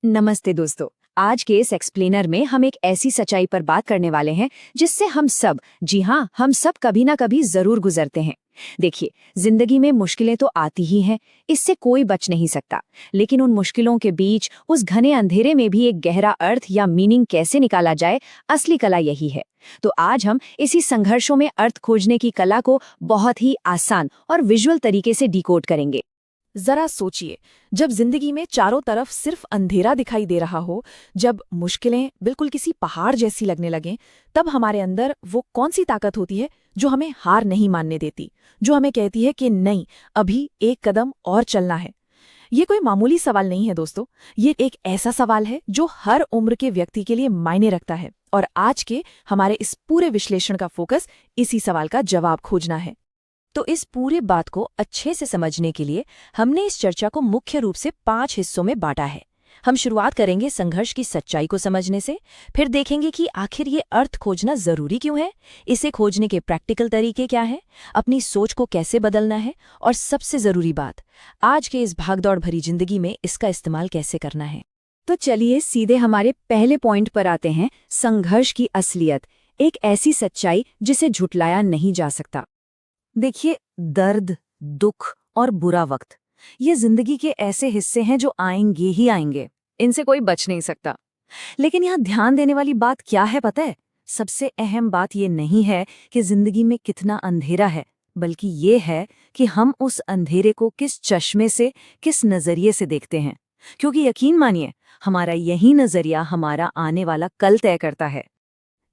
नमस्ते दोस्तों। आज के इस एक्सप्लेनर में हम एक ऐसी सच्चाई पर बात करने वाले हैं जिससे हम सब, जी हाँ, हम सब कभी ना कभी जरूर गुजरते हैं। देखिए, जिंदगी में मुश्किलें तो आती ही हैं, इससे कोई बच नहीं सकता। लेकिन उन मुश्किलों के बीच, उस घने अंधेरे में भी एक गहरा अर्थ या मीनिंग कैसे निकाला जाए, असली कला यही है। तो आज हम इसी संघर्षों में अर्थ खोजने की कला को बहुत ही आसान और विजुअल तरीके से डिकोड करेंगे। जरा सोचिए, जब जिंदगी में चारों तरफ सिर्फ अंधेरा दिखाई दे रहा हो, जब मुश्किलें बिल्कुल किसी पहाड़ जैसी लगने लगें, तब हमारे अंदर वो कौन सी ताकत होती है जो हमें हार नहीं मानने देती, जो हमें कहती है कि नहीं, अभी एक कदम और चलना है। ये कोई मामूली सवाल नहीं है दोस्तों, ये एक ऐसा सवाल है जो हर उम्र के व्यक्ति के लिए मायने रखता है। और आज के हमारे इस पूरे विश्लेषण का फोकस इसी सवाल का जवाब खोजना है। तो इस पूरे बात को अच्छे से समझने के लिए हमने इस चर्चा को मुख्य रूप से 5 हिस्सों में बांटा है। हम शुरुआत करेंगे संघर्ष की सच्चाई को समझने से, फिर देखेंगे कि आखिर ये अर्थ खोजना जरूरी क्यों है, इसे खोजने के प्रैक्टिकल तरीके क्या हैं, अपनी सोच को कैसे बदलना है, और सबसे जरूरी बात, आज के इस भागदौड़ भरी जिंदगी में इसका इस्तेमाल कैसे करना है। तो चलिए सीधे हमारे पहले पॉइंट पर आते हैं, संघर्ष की असलियत, एक ऐसी सच्चाई जिसे झुटलाया नहीं जा सकता। देखिए, दर्द, दुख और बुरा वक्त, ये जिंदगी के ऐसे हिस्से हैं जो आएंगे ही आएंगे, इनसे कोई बच नहीं सकता। लेकिन यहाँ ध्यान देने वाली बात क्या है पता है? सबसे अहम बात ये नहीं है कि जिंदगी में कितना अंधेरा है, बल्कि ये है कि हम उस अंधेरे को किस चश्मे से, किस नजरिए से देखते हैं। क्योंकि यकीन मानिए, हमारा यही नजरिया हमारा आने वाला कल तय करता है।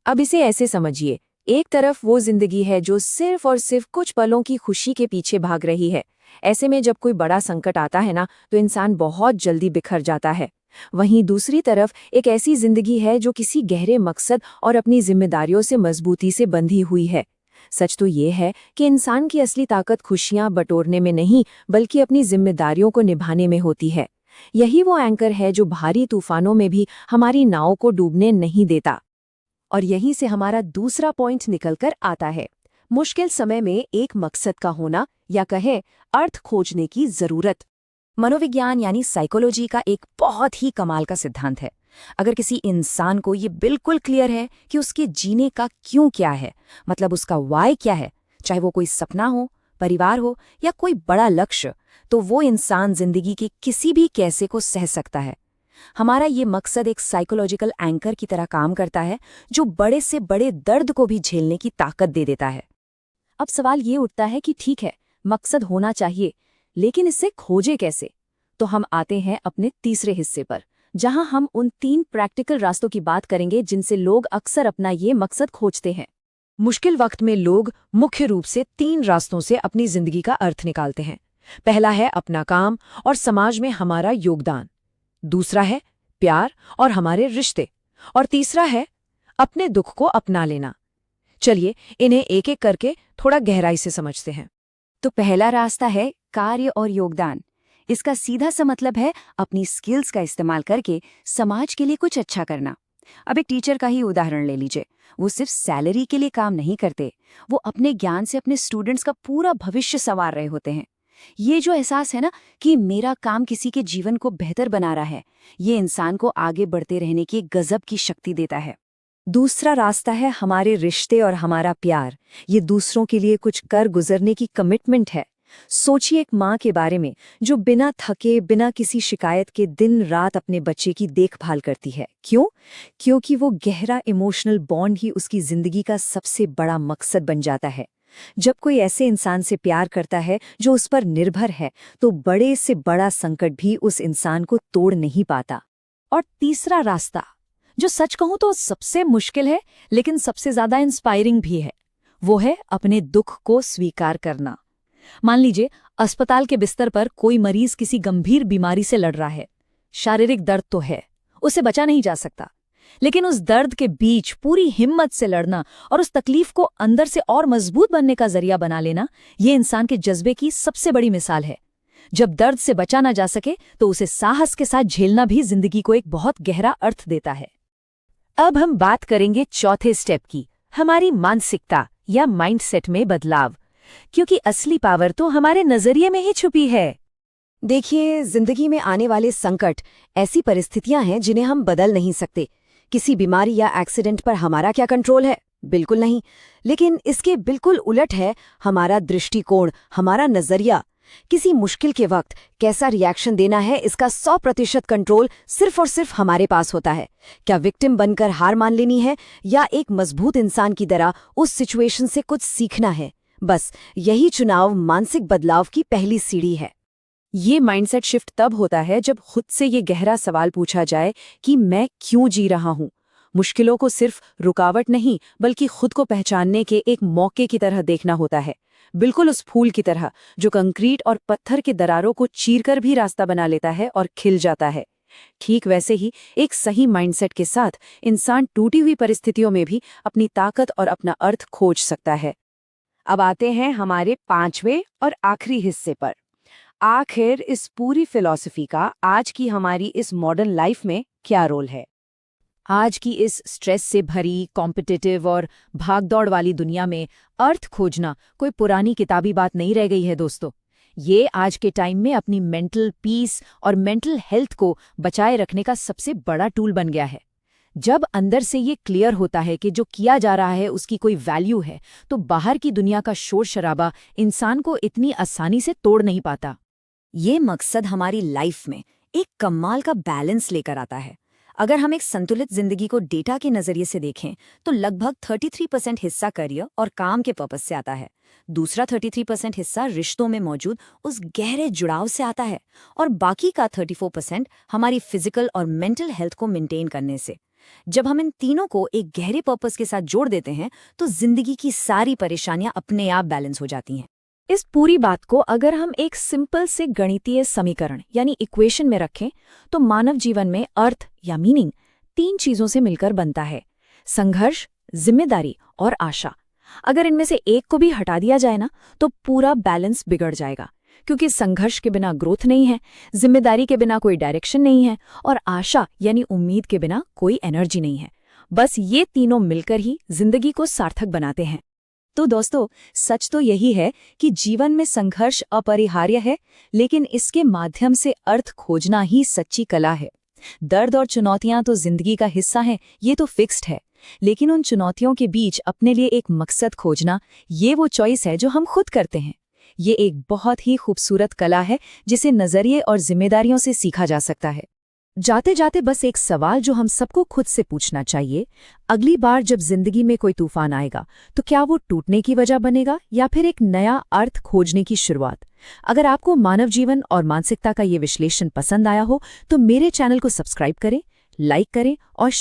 अब इसे ऐसे समझिए, एक तरफ वो जिंदगी है जो सिर्फ और सिर्फ कुछ पलों की खुशी के पीछे भाग रही है। ऐसे में जब कोई बड़ा संकट आता है ना, तो इंसान बहुत जल्दी बिखर जाता है। वहीं दूसरी तरफ एक ऐसी जिंदगी है जो किसी गहरे मकसद और अपनी जिम्मेदारियों से मजबूती से बंधी हुई है। सच तो ये है कि इंसान की असली ताकत खुशियां बटोरने में नहीं, बल्कि अपनी जिम्मेदारियों को निभाने में होती है। यही वो एंकर है जो भारी तूफानों में भी हमारी नाव को डूबने नहीं देता। और यहीं से हमारा दूसरा पॉइंट निकलकर आता है, मुश्किल समय में एक मकसद का होना, या कहें अर्थ खोजने की जरूरत। मनोविज्ञान यानी साइकोलॉजी का एक बहुत ही कमाल का सिद्धांत है। अगर किसी इंसान को ये बिल्कुल क्लियर है कि उसके जीने का क्यों क्या है, मतलब उसका वाई क्या है, चाहे वो कोई सपना हो, परिवार हो या कोई बड़ा लक्ष्य, तो वो इंसान जिंदगी के किसी भी कैसे को सह सकता है। हमारा ये मकसद एक साइकोलॉजिकल एंकर की तरह काम करता है, जो बड़े से बड़े दर्द को भी झेलने की ताकत दे देता है। अब सवाल ये उठता है कि ठीक है, मकसद होना चाहिए, लेकिन इससे खोजे कैसे? तो हम आते हैं अपने तीसरे हिस्से पर, जहां हम उन 3 प्रैक्टिकल रास्तों की बात करेंगे जिनसे लोग अक्सर अपना ये मकसद खोजते हैं। मुश्किल वक्त में लोग मुख्य रूप से 3 रास्तों से अपनी जिंदगी का अर्थ निकालते हैं। पहला है अपना काम और समाज में हमारा योगदान, दूसरा है प्यार और हमारे रिश्ते, और तीसरा है अपने दुख को अपना लेना। चलिए इन्हें एक एक करके थोड़ा गहराई से समझते हैं। तो पहला रास्ता है कार्य और योगदान। इसका सीधा सा मतलब है अपनी स्किल्स का इस्तेमाल करके समाज के लिए कुछ अच्छा करना। अब एक टीचर का ही उदाहरण ले लीजिए। वो सिर्फ सैलरी के लिए काम नहीं करते, वो अपने ज्ञान से अपने स्टूडेंट्स का पूरा भविष्य संवार रहे होते हैं। ये जो एहसास है ना कि मेरा काम किसी के जीवन को बेहतर बना रहा है, ये इंसान को आगे बढ़ते रहने की गजब की शक्ति देता है। दूसरा रास्ता है हमारे रिश्ते और हमारा प्यार। ये दूसरों के लिए कुछ कर गुजरने की कमिटमेंट है। सोचिए एक माँ के बारे में जो बिना थके, बिना किसी शिकायत के दिन रात अपने बच्चे की देखभाल करती है। क्यों? क्योंकि वो गहरा इमोशनल बॉन्ड ही उसकी जिंदगी का सबसे बड़ा मकसद बन जाता है। जब कोई ऐसे इंसान से प्यार करता है जो उस पर निर्भर है, तो बड़े से बड़ा संकट भी उस इंसान को तोड़ नहीं पाता। और तीसरा रास्ता, जो सच कहूं तो सबसे मुश्किल है लेकिन सबसे ज्यादा इंस्पायरिंग भी है, वो है अपने दुख को स्वीकार करना। मान लीजिए अस्पताल के बिस्तर पर कोई मरीज किसी गंभीर बीमारी से लड़ रहा है। शारीरिक दर्द तो है, उसे बचा नहीं जा सकता, लेकिन उस दर्द के बीच पूरी हिम्मत से लड़ना और उस तकलीफ को अंदर से और मजबूत बनने का जरिया बना लेना, ये इंसान के जज्बे की सबसे बड़ी मिसाल है। जब दर्द से बचा ना जा सके तो उसे साहस के साथ झेलना भी जिंदगी को एक बहुत गहरा अर्थ देता है। अब हम बात करेंगे चौथे स्टेप की, हमारी मानसिकता या माइंडसेट में बदलाव, क्योंकि असली पावर तो हमारे नजरिए में ही छुपी है। देखिए, जिंदगी में आने वाले संकट ऐसी परिस्थितियां हैं जिन्हें हम बदल नहीं सकते। किसी बीमारी या एक्सीडेंट पर हमारा क्या कंट्रोल है? बिल्कुल नहीं। लेकिन इसके बिल्कुल उलट है हमारा दृष्टिकोण, हमारा नजरिया। किसी मुश्किल के वक्त कैसा रिएक्शन देना है, इसका 100% कंट्रोल सिर्फ और सिर्फ हमारे पास होता है। क्या विक्टिम बनकर हार मान लेनी है या एक मजबूत इंसान की तरह उस सिचुएशन से कुछ सीखना है? बस यही चुनाव मानसिक बदलाव की पहली सीढ़ी है। ये माइंडसेट शिफ्ट तब होता है जब खुद से ये गहरा सवाल पूछा जाए कि मैं क्यों जी रहा हूँ। मुश्किलों को सिर्फ रुकावट नहीं बल्कि खुद को पहचानने के एक मौके की तरह देखना होता है, बिल्कुल उस फूल की तरह जो कंक्रीट और पत्थर के दरारों को चीरकर भी रास्ता बना लेता है और खिल जाता है। ठीक वैसे ही एक सही माइंडसेट के साथ इंसान टूटी हुई परिस्थितियों में भी अपनी ताकत और अपना अर्थ खोज सकता है। अब आते हैं हमारे 5वें और आखिरी हिस्से पर। आखिर इस पूरी फिलॉसफी का आज की हमारी इस मॉडर्न लाइफ में क्या रोल है? आज की इस स्ट्रेस से भरी, कॉम्पिटिटिव और भागदौड़ वाली दुनिया में अर्थ खोजना कोई पुरानी किताबी बात नहीं रह गई है दोस्तों। ये आज के टाइम में अपनी मेंटल पीस और मेंटल हेल्थ को बचाए रखने का सबसे बड़ा टूल बन गया है। जब अंदर से ये क्लियर होता है कि जो किया जा रहा है उसकी कोई वैल्यू है, तो बाहर की दुनिया का शोर शराबा इंसान को इतनी आसानी से तोड़ नहीं पाता। ये मकसद हमारी लाइफ में एक कमाल का बैलेंस लेकर आता है। अगर हम एक संतुलित जिंदगी को डेटा के नजरिए से देखें तो लगभग 33% हिस्सा करियर और काम के पर्पस से आता है। दूसरा 33% हिस्सा रिश्तों में मौजूद उस गहरे जुड़ाव से आता है और बाकी का 34% हमारी फिजिकल और मेंटल हेल्थ को मेंटेन करने से। जब हम इन तीनों को एक गहरे पर्पस के साथ जोड़ देते हैं तो जिंदगी की सारी परेशानियां अपने आप बैलेंस हो जाती हैं। इस पूरी बात को अगर हम एक सिंपल से गणितीय समीकरण यानी इक्वेशन में रखें तो मानव जीवन में अर्थ या मीनिंग 3 चीजों से मिलकर बनता है: संघर्ष, जिम्मेदारी और आशा। अगर इनमें से एक को भी हटा दिया जाए ना तो पूरा बैलेंस बिगड़ जाएगा, क्योंकि संघर्ष के बिना ग्रोथ नहीं है, जिम्मेदारी के बिना कोई डायरेक्शन नहीं है और आशा यानी उम्मीद के बिना कोई एनर्जी नहीं है। बस ये तीनों मिलकर ही जिंदगी को सार्थक बनाते हैं। तो दोस्तों, सच तो यही है कि जीवन में संघर्ष अपरिहार्य है, लेकिन इसके माध्यम से अर्थ खोजना ही सच्ची कला है। दर्द और चुनौतियां तो जिंदगी का हिस्सा हैं, ये तो फिक्स्ड है, लेकिन उन चुनौतियों के बीच अपने लिए एक मकसद खोजना, ये वो चॉइस है जो हम खुद करते हैं। ये एक बहुत ही खूबसूरत कला है जिसे नजरिए और जिम्मेदारियों से सीखा जा सकता है। जाते जाते बस एक सवाल जो हम सबको खुद से पूछना चाहिए: अगली बार जब जिंदगी में कोई तूफान आएगा तो क्या वो टूटने की वजह बनेगा या फिर एक नया अर्थ खोजने की शुरुआत? अगर आपको मानव जीवन और मानसिकता का ये विश्लेषण पसंद आया हो तो मेरे चैनल को सब्सक्राइब करें, लाइक करें और